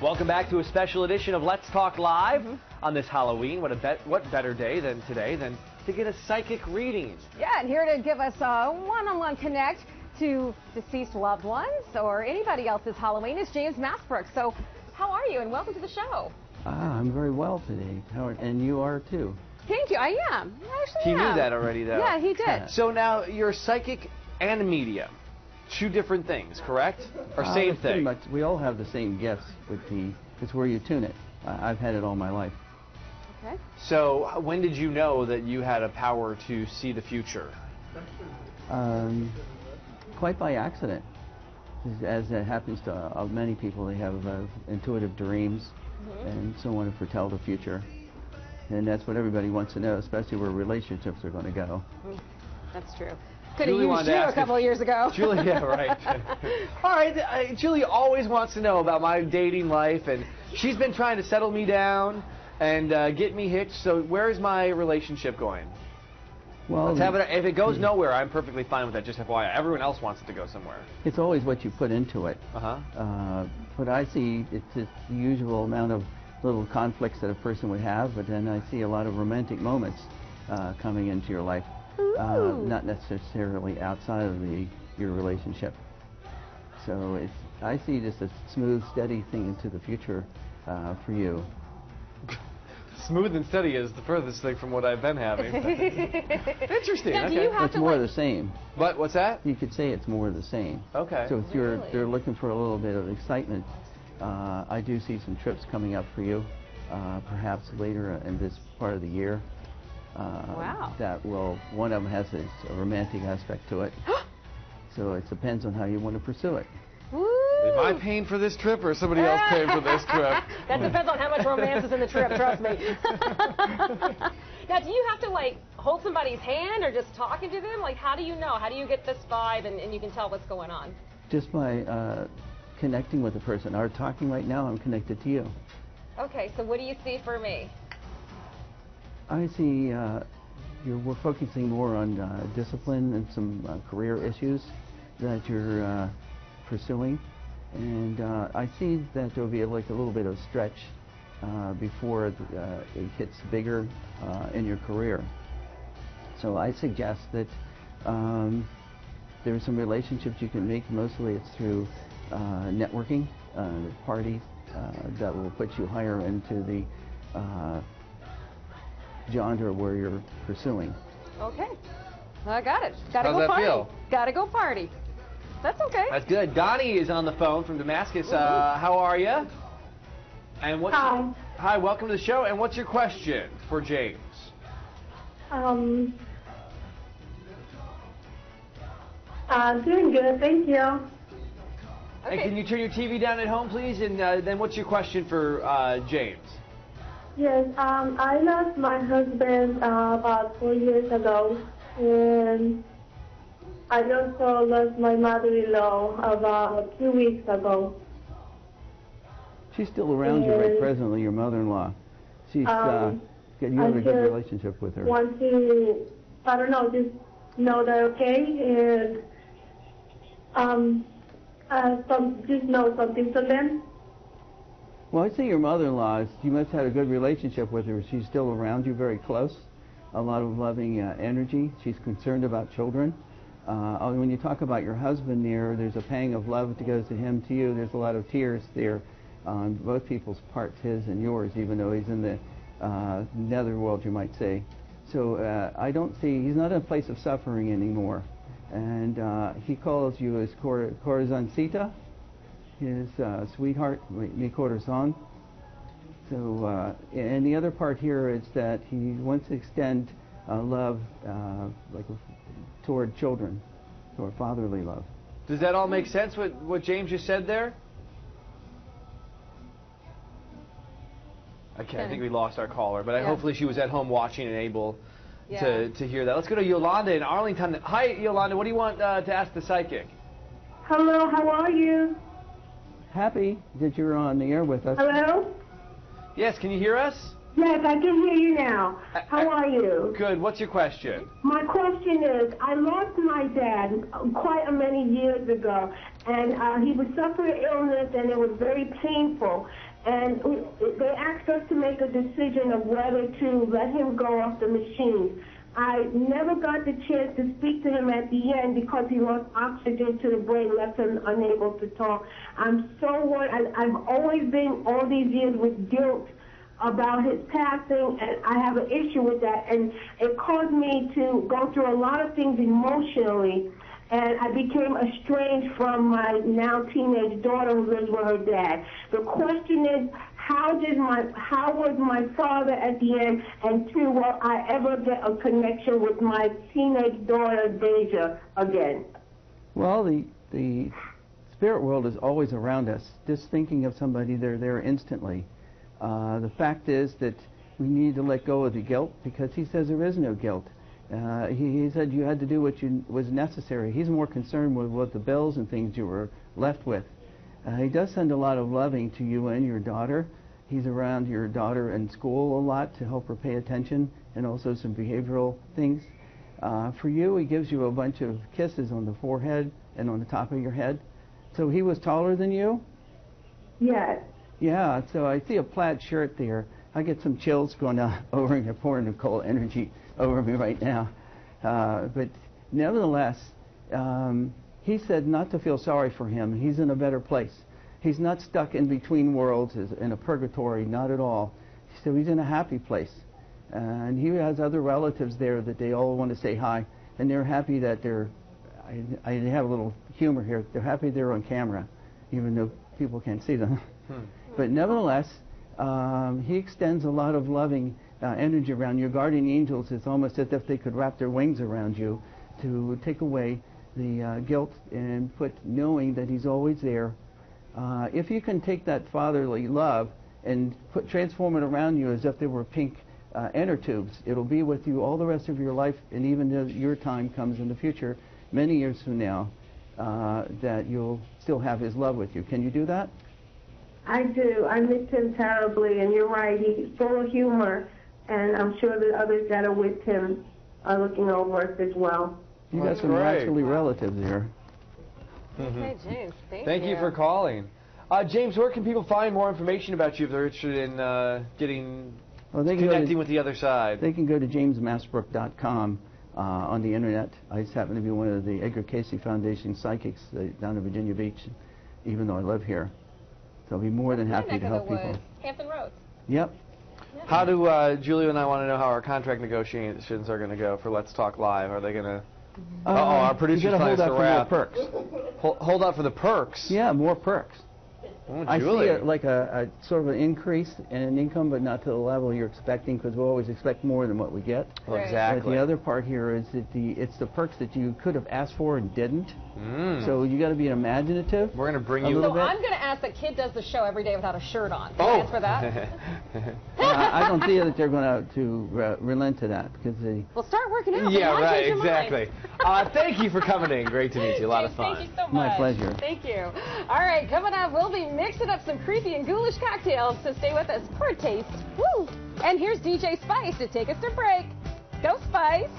Welcome back to a special edition of Let's Talk Live on this Halloween. What better day than today than to get a psychic reading? Yeah, and here to give us a one-on-one connect to deceased loved ones or anybody else's Halloween is James Mastbrooks. So how are you, and welcome to the show. I'm very well today, and you are too. Thank you, I am. I actually He am. knew that already, though. Yeah, he did. So now you're psychic and a medium. Two different things, correct? Or same Pretty thing? much, we all have the same gifts. It's where you tune it. I've had it all my life. Okay. So when did you know that you had a power to see the future? Quite by accident. As it happens to many people, they have intuitive dreams and so want to foretell the future. And that's what everybody wants to know, especially where relationships are going to go. That's true. Could have used you a couple of years ago. Julie, yeah, right. All right, Julie always wants to know about my dating life, and she's been trying to settle me down and get me hitched. So where's my relationship going? Well, Let's have it. If it goes nowhere, I'm perfectly fine with that. Just FYI, everyone else wants it to go somewhere. it's always what you put into it. Uh-huh. But I see it's the usual amount of little conflicts that a person would have, but then I see a lot of romantic moments coming into your life. Not necessarily outside of your relationship. So I see just a smooth, steady thing into the future for you. Smooth and steady is the furthest thing from what I've been having. Interesting. Now, do okay. you have It's to more of the same. What's that? You could say it's more of the same. Okay. So if they're looking for a little bit of excitement, I do see some trips coming up for you, perhaps later in this part of the year. Wow. One of them has a romantic aspect to it. So it depends on how you want to pursue it. Woo. Am I paying for this trip or is somebody else paying for this trip? That depends on how much romance is in the trip, trust me. Now, do you have to, like, hold somebody's hand or just talking to them? Like, how do you know? How do you get this vibe and you can tell what's going on? Just by connecting with the person. Our talking right now, I'm connected to you. Okay, so what do you see for me? I see we're focusing more on discipline and some career issues that you're pursuing. And I see that there'll be like a little bit of stretch before it gets bigger in your career. So I suggest that there are some relationships you can make. Mostly it's through networking, parties that will put you higher into the genre where you're pursuing. Okay, I got it. Gotta How's go that party. feel? Gotta go party. That's okay. That's good. Donnie is on the phone from Damascus. How are you? And Hi. Hi, welcome to the show. And what's your question for James? Doing good, thank you. And Okay. can you turn your TV down at home, please? And then what's your question for James? Yes, I lost my husband about 4 years ago, and I also lost my mother-in-law about 2 weeks ago. She's still around you right presently, your mother-in-law. She's you have a good relationship with her. Want to, I don't know, just know that okay, and just know something from them. Well, I'd say your mother-in-law, you must have a good relationship with her. She's still around you, very close. A lot of loving energy. She's concerned about children. When you talk about your husband there's a pang of love that goes to him, to you. There's a lot of tears there on both people's parts, his and yours, even though he's in the netherworld, you might say. So I don't see, he's not in a place of suffering anymore. And he calls you his corazoncita, his sweetheart, mi corazon. So, and the other part here is that he wants to extend love toward children, toward fatherly love. Does that all make sense, what James just said there? Okay, I think we lost our caller, but hopefully she was at home watching and able to hear that. Let's go to Yolanda in Arlington. Hi, Yolanda. What do you want to ask the psychic? Hello, how are you? Happy that you're on the air with us. Hello? Yes, can you hear us? Yes, I can hear you now. How are you? Good. What's your question? My question is, I lost my dad quite many years ago, and he was suffering illness, and it was very painful. and they asked us to make a decision of whether to let him go off the machine. I never got the chance to speak to him at the end because he lost oxygen to the brain, left him unable to talk. I'm so worried. I've always been all these years with guilt about his passing, and I have an issue with that, and it caused me to go through a lot of things emotionally, and I became estranged from my now teenage daughter who lives with her dad. The question is, how was my father at the end, and two, will I ever get a connection with my teenage daughter Deja again? Well, the spirit world is always around us. Just thinking of somebody, they're there instantly. The fact is that we need to let go of the guilt, because he says there is no guilt. He said you had to do what was necessary. He's more concerned with what the bills and things you were left with. He does send a lot of loving to you and your daughter. He's around your daughter in school a lot to help her pay attention, and also some behavioral things. For you, he gives you a bunch of kisses on the forehead and on the top of your head. So he was taller than you? Yes. Yeah, so I see a plaid shirt there. I get some chills going over and you're pouring Nicole energy over me right now. But nevertheless, he said not to feel sorry for him. He's in a better place. He's not stuck in between worlds, in a purgatory, not at all. So he's in a happy place. And he has other relatives there that they all want to say hi. And they're happy that I have a little humor here, they're happy they're on camera, even though people can't see them. But nevertheless, he extends a lot of loving energy around you. Guardian angels, it's almost as if they could wrap their wings around you to take away the guilt and put knowing that he's always there. If you can take that fatherly love and transform it around you as if they were pink inner tubes, it'll be with you all the rest of your life, and even as your time comes in the future, many years from now, that you'll still have his love with you. Can you do that? I do. I miss him terribly, and you're right. He's full of humor, and I'm sure the others that are with him are looking over us as well. You got some rascally relatives there. Okay, James, Thank you for calling. James, where can people find more information about you if they're interested in connecting with the other side? They can go to jamesmastbrook.com on the internet. I just happen to be one of the Edgar Casey Foundation psychics down in Virginia Beach, even though I live here. So I'll be more than happy to help people. Hampton Roads. Yep. Yeah. How do Julia and I want to know how our contract negotiations are going to go for Let's Talk Live? Are they going to... our producer's trying to wrap. Perks. Hold out for the perks? Yeah, more perks. Oh, I see it like a sort of an increase in income, but not to the level you're expecting, because we always expect more than what we get. Well, exactly. But the other part here is that it's the perks that you could have asked for and didn't. So you got to be imaginative. We're going to bring you... So I'm going to ask that Kid does the show every day without a shirt on. Can I ask for that? I don't see that they're going to relent to that, because they... Well, start working out. Yeah, right, exactly. Thank you for coming in. Great to meet you. A lot of fun. Thank you so much. My pleasure. Thank you. All right, coming up, we'll be mixing up some creepy and ghoulish cocktails, so stay with us for a taste. Woo! And here's DJ Spice to take us to break. Go Spice!